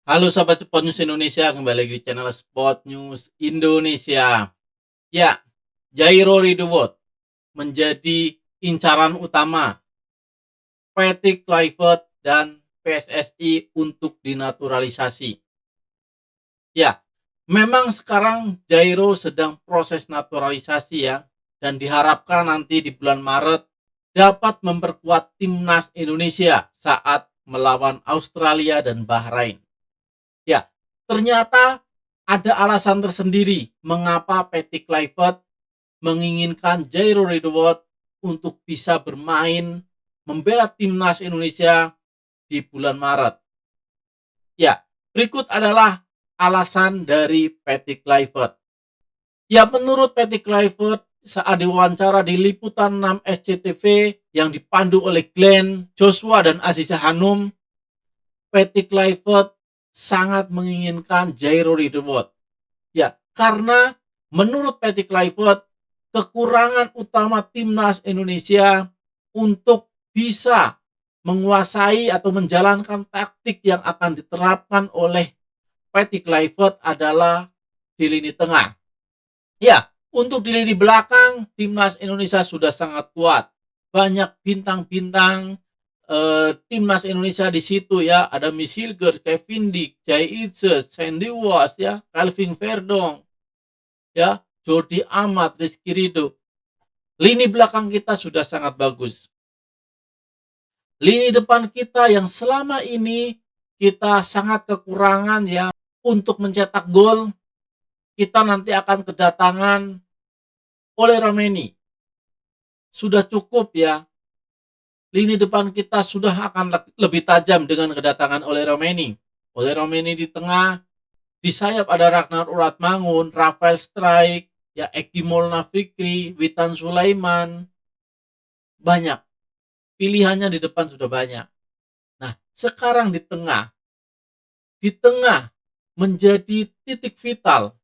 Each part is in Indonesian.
Halo sahabat Sport News Indonesia, kembali lagi di channel Sport News Indonesia. Ya, Jairo Ridwan menjadi incaran utama Patrick Kluivert dan PSSI untuk dinaturalisasi. Ya, memang sekarang Jairo sedang proses naturalisasi ya, dan diharapkan nanti di bulan Maret dapat memperkuat timnas Indonesia saat melawan Australia dan Bahrain. Ya, ternyata ada alasan tersendiri mengapa Patrick Kluivert menginginkan Jairo Ridwan untuk bisa bermain membela timnas Indonesia di bulan Maret. Ya, berikut adalah alasan dari Patrick Kluivert. Ya, menurut Patrick Kluivert saat diwawancara di Liputan 6 SCTV yang dipandu oleh Glenn, Joshua, dan Aziza Hanum, Patrick Kluivert sangat menginginkan Jairo Ridwan. Ya, karena menurut Patrick Kluivert, kekurangan utama timnas Indonesia untuk bisa menguasai atau menjalankan taktik yang akan diterapkan oleh Patrick Kluivert adalah di lini tengah. Ya, untuk di lini belakang, timnas Indonesia sudah sangat kuat. Banyak bintang-bintang timnas Indonesia di situ ya. Ada Miss Hilgers, Kevin Dick, Jai Itzes, Sandy Walsh ya, Calvin Verdong, ya, Jordi Amat, Rizky Ridho. Lini belakang kita sudah sangat bagus. Lini depan kita yang selama ini kita sangat kekurangan ya untuk mencetak gol, kita nanti akan kedatangan oleh Romeni. Sudah cukup ya. Lini depan kita sudah akan lebih tajam dengan kedatangan oleh Romeni. Oleh Romeni di tengah, di sayap ada Ragnar Uratmangun, Rafael Strijk, ya Eki Molna Fikri, Witan Sulaiman. Banyak. Pilihannya di depan sudah banyak. Nah, sekarang di tengah menjadi titik vital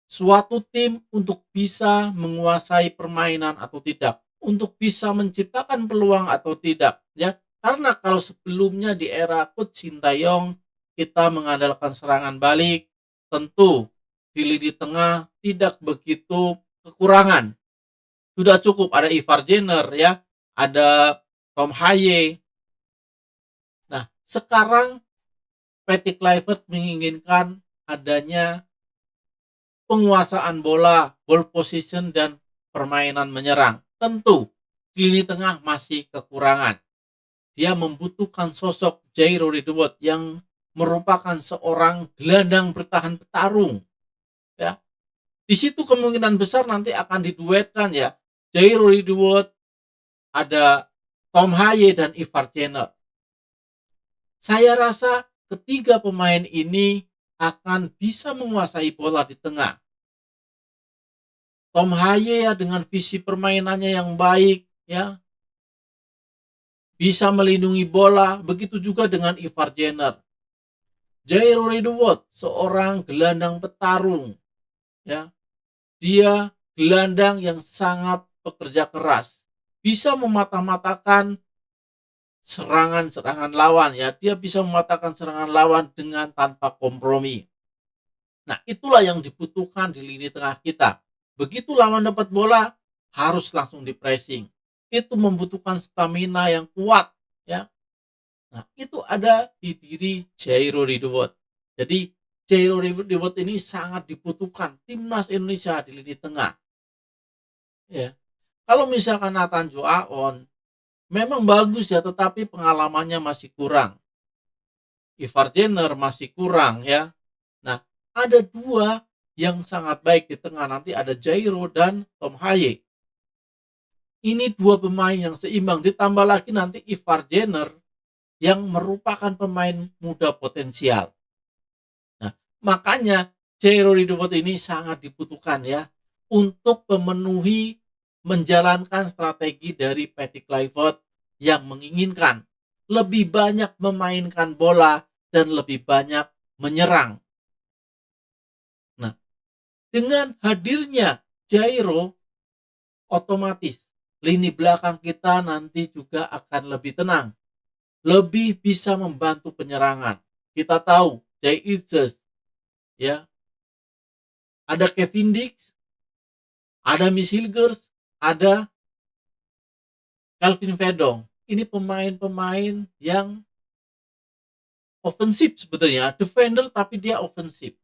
suatu tim untuk bisa menguasai permainan atau tidak, untuk bisa menciptakan peluang atau tidak, ya. Karena kalau sebelumnya di era Coach Sintayong kita mengandalkan serangan balik, tentu di lini tengah tidak begitu kekurangan. Sudah cukup ada Ivar Jenner ya, ada Tom Haye. Nah, sekarang Patrick Kluivert menginginkan adanya penguasaan bola, ball position, dan permainan menyerang. Tentu, di lini tengah masih kekurangan. Dia membutuhkan sosok Jairo Ridwan yang merupakan seorang gelandang bertahan petarung. Ya, di situ kemungkinan besar nanti akan diduetkan ya. Jairo Ridwan, ada Tom Haye dan Ivar Jenner. Saya rasa ketiga pemain ini akan bisa menguasai bola di tengah. Tom Haye ya dengan visi permainannya yang baik ya, bisa melindungi bola, begitu juga dengan Ivar Jenner. Jairo Ridwan seorang gelandang petarung ya. Dia gelandang yang sangat pekerja keras. Bisa mematah-matahkan serangan-serangan lawan ya. Dia bisa mematahkan serangan lawan dengan tanpa kompromi. Nah, itulah yang dibutuhkan di lini tengah kita. Begitu lawan dapat bola, harus langsung di pressing. Itu membutuhkan stamina yang kuat ya. Nah, itu ada di diri Jairo Ridwan. Jadi Jairo Ridwan ini sangat dibutuhkan timnas Indonesia di lini tengah. Ya. Kalau misalkan Nathan Joaon memang bagus ya, tetapi pengalamannya masih kurang. Ivar Jenner masih kurang ya. Nah, ada dua yang sangat baik di tengah, nanti ada Jairo dan Tom Haye. Ini dua pemain yang seimbang, ditambah lagi nanti Ivar Jenner yang merupakan pemain muda potensial. Nah, makanya Jairo Ridwan ini sangat dibutuhkan ya untuk memenuhi menjalankan strategi dari Patrick Kluivert yang menginginkan lebih banyak memainkan bola dan lebih banyak menyerang. Nah, dengan hadirnya Jairo, otomatis lini belakang kita nanti juga akan lebih tenang, lebih bisa membantu penyerangan. Kita tahu Jay Itzes, ya, ada Kevin Dix, ada Miss Hilgers, ada Calvin Verdong. Ini pemain-pemain yang ofensif sebetulnya, defender tapi dia ofensif.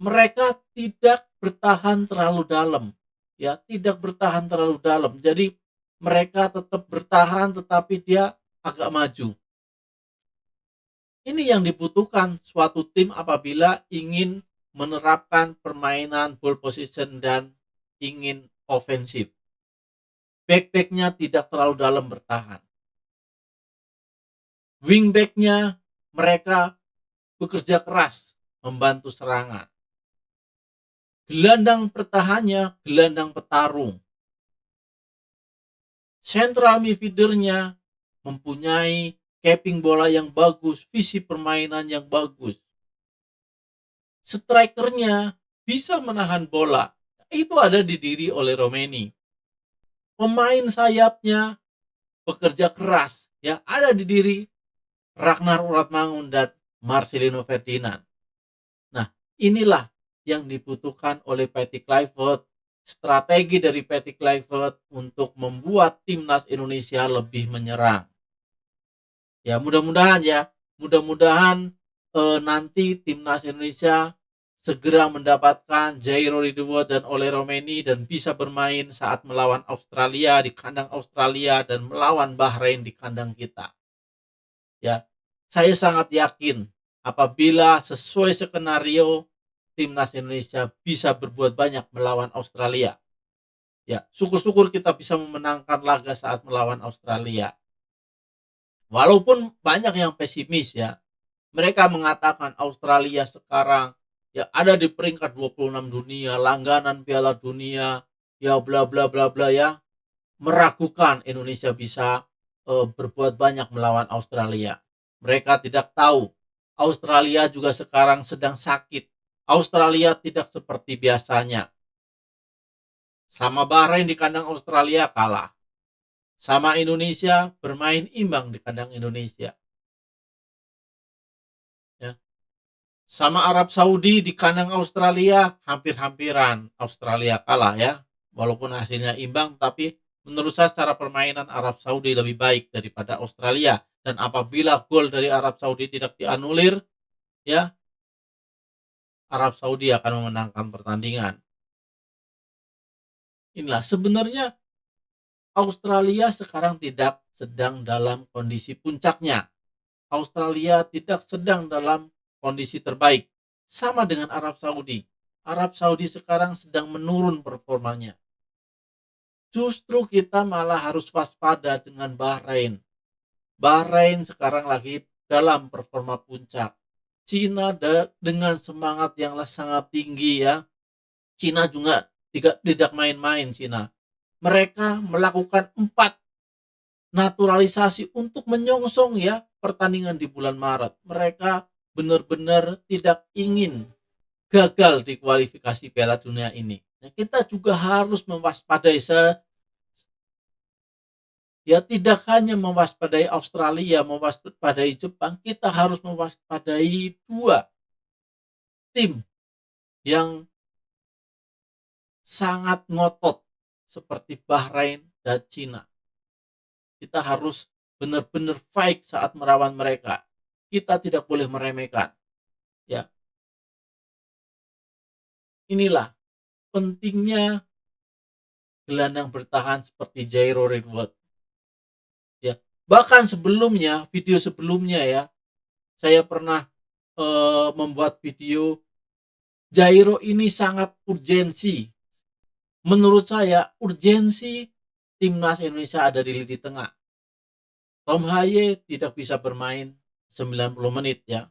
Mereka tidak bertahan terlalu dalam, ya, tidak bertahan terlalu dalam. Jadi mereka tetap bertahan tetapi dia agak maju. Ini yang dibutuhkan suatu tim apabila ingin menerapkan permainan ball position dan ingin ofensif. Back-backnya tidak terlalu dalam bertahan. Wingbacknya mereka bekerja keras membantu serangan. Gelandang pertahannya gelandang petarung. Central midfielder-nya mempunyai capping bola yang bagus, visi permainan yang bagus. Strikernya bisa menahan bola. Itu ada didiri oleh Romeni. Pemain sayapnya bekerja keras, ya, ada di diri Ragnar Uratmangun dan Marcelino Ferdinand. Nah, inilah yang dibutuhkan oleh Patty Clifford, strategi dari Patty Clifford untuk membuat timnas Indonesia lebih menyerang. Ya, mudah-mudahan nanti timnas Indonesia segera mendapatkan Jairo Ridwan dan Ole Romeni dan bisa bermain saat melawan Australia di kandang Australia dan melawan Bahrain di kandang kita. Ya, saya sangat yakin apabila sesuai skenario timnas Indonesia bisa berbuat banyak melawan Australia. Ya, syukur-syukur kita bisa memenangkan laga saat melawan Australia. Walaupun banyak yang pesimis, ya. Mereka mengatakan Australia sekarang ya ada di peringkat 26 dunia, langganan Piala Dunia, ya bla bla bla bla, ya. Meragukan Indonesia bisa berbuat banyak melawan Australia. Mereka tidak tahu Australia juga sekarang sedang sakit. Australia tidak seperti biasanya. Sama Bahrain di kandang Australia kalah. Sama Indonesia bermain imbang di kandang Indonesia. Ya. Sama Arab Saudi di kandang Australia hampir-hampiran Australia kalah, ya. Walaupun hasilnya imbang, tapi menurut saya secara permainan Arab Saudi lebih baik daripada Australia. Dan apabila gol dari Arab Saudi tidak dianulir, ya, Arab Saudi akan memenangkan pertandingan. Inilah sebenarnya Australia sekarang tidak sedang dalam kondisi puncaknya. Australia tidak sedang dalam kondisi terbaik. Sama dengan Arab Saudi. Arab Saudi sekarang sedang menurun performanya. Justru kita malah harus waspada dengan Bahrain. Bahrain sekarang lagi dalam performa puncak. Cina dengan semangat yang sangat tinggi, ya. Cina juga tidak main-main Cina. Mereka melakukan 4 naturalisasi untuk menyongsong, ya, pertandingan di bulan Maret. Mereka benar-benar tidak ingin gagal di kualifikasi Piala Dunia ini. Nah, kita juga harus mewaspadai ya, tidak hanya mewaspadai Australia, mewaspadai Jepang, kita harus mewaspadai 2 tim yang sangat ngotot seperti Bahrain dan Cina. Kita harus benar-benar fight saat melawan mereka. Kita tidak boleh meremehkan, ya. Inilah pentingnya gelandang bertahan seperti Jairo Ridwan, ya. Bahkan sebelumnya, video sebelumnya, ya, saya pernah membuat video Jairo ini sangat urgensi. Menurut saya urgensi timnas Indonesia ada di lini tengah. Tom Haye tidak bisa bermain 90 menit, ya.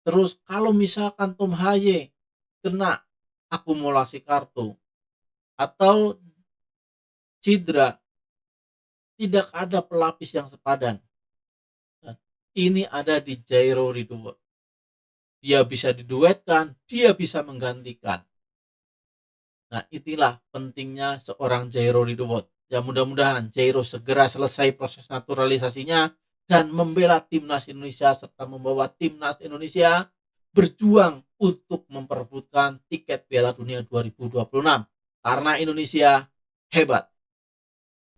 Terus kalau misalkan Tom Haye kena akumulasi kartu atau cedera, tidak ada pelapis yang sepadan. Nah, ini ada di Jairo Ridwan. Dia bisa diduetkan, dia bisa menggantikan. Nah, inilah pentingnya seorang Jairo Ridwan. Ya, mudah-mudahan Jairo segera selesai proses naturalisasinya dan membela timnas Indonesia serta membawa timnas Indonesia berjuang untuk memperebutkan tiket Piala Dunia 2026 karena Indonesia hebat.